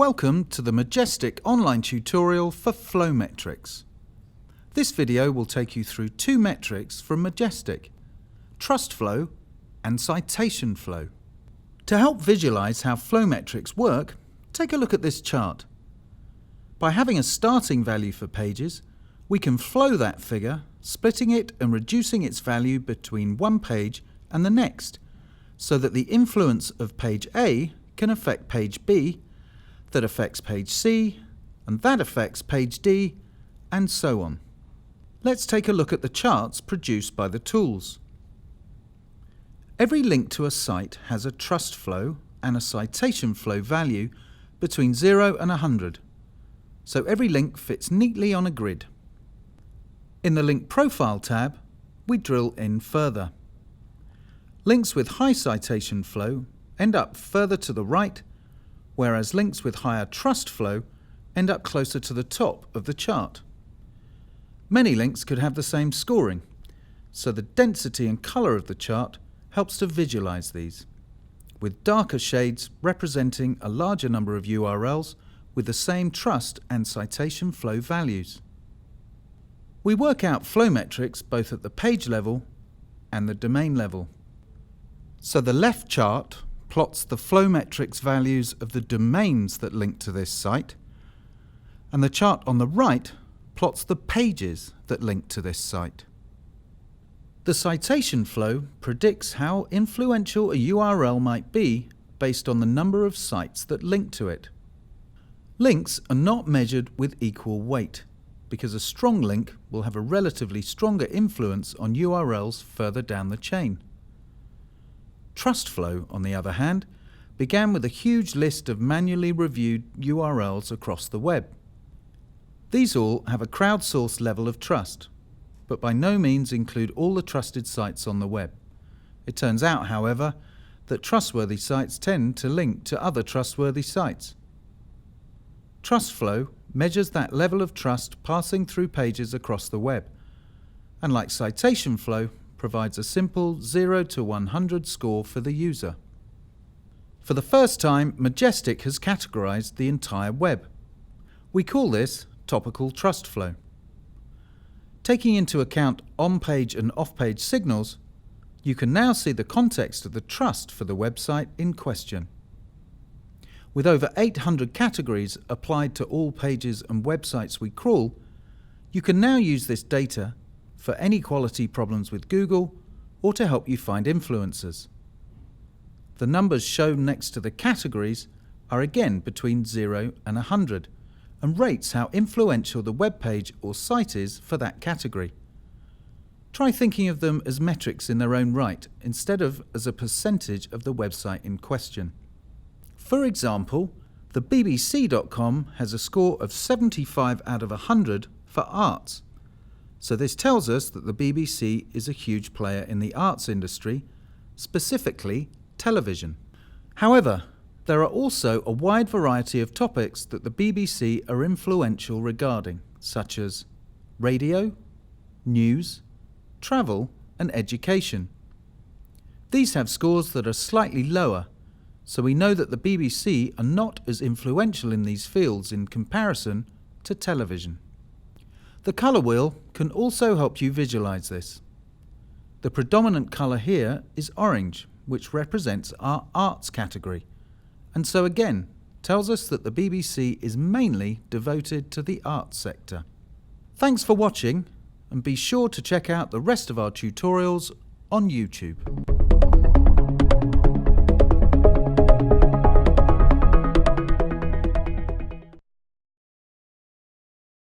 Welcome to the Majestic online tutorial for flow metrics. This video will take you through two metrics from Majestic, trust flow and citation flow. To help visualize how flow metrics work, take a look at this chart. By having a starting value for pages, we can flow that figure, splitting it and reducing its value between one page and the next, so that the influence of page A can affect page B, that affects page C, and that affects page D, and so on. Let's take a look at the charts produced by the tools. Every link to a site has a trust flow and a citation flow value between 0 and 100, so every link fits neatly on a grid. In the Link Profile tab, we drill in further. Links with high citation flow end up further to the right, whereas links with higher trust flow end up closer to the top of the chart. Many links could have the same scoring, so the density and colour of the chart helps to visualize these, with darker shades representing a larger number of URLs with the same trust and citation flow values. We work out flow metrics both at the page level and the domain level. So the left chart plots the flow metrics values of the domains that link to this site, and the chart on the right plots the pages that link to this site. The citation flow predicts how influential a URL might be based on the number of sites that link to it. Links are not measured with equal weight, because a strong link will have a relatively stronger influence on URLs further down the chain. Trust flow, on the other hand, began with a huge list of manually reviewed URLs across the web. These all have a crowdsourced level of trust, but by no means include all the trusted sites on the web. It turns out, however, that trustworthy sites tend to link to other trustworthy sites. Trust flow measures that level of trust passing through pages across the web, and like citation flow, provides a simple 0 to 100 score for the user. For the first time, Majestic has categorized the entire web. We call this Topical Trust Flow. Taking into account on-page and off-page signals, you can now see the context of the trust for the website in question. With over 800 categories applied to all pages and websites we crawl, you can now use this data for any quality problems with Google or to help you find influencers. The numbers shown next to the categories are again between 0 and 100 and rates how influential the web page or site is for that category. Try thinking of them as metrics in their own right instead of as a percentage of the website in question. For example, the BBC.com has a score of 75 out of 100 for arts. So this tells us that the BBC is a huge player in the arts industry, specifically television. However, there are also a wide variety of topics that the BBC are influential regarding, such as radio, news, travel, and education. These have scores that are slightly lower, so we know that the BBC are not as influential in these fields in comparison to television. The colour wheel can also help you visualize this. The predominant colour here is orange, which represents our arts category, and so again tells us that the BBC is mainly devoted to the arts sector. Thanks for watching, and be sure to check out the rest of our tutorials on YouTube.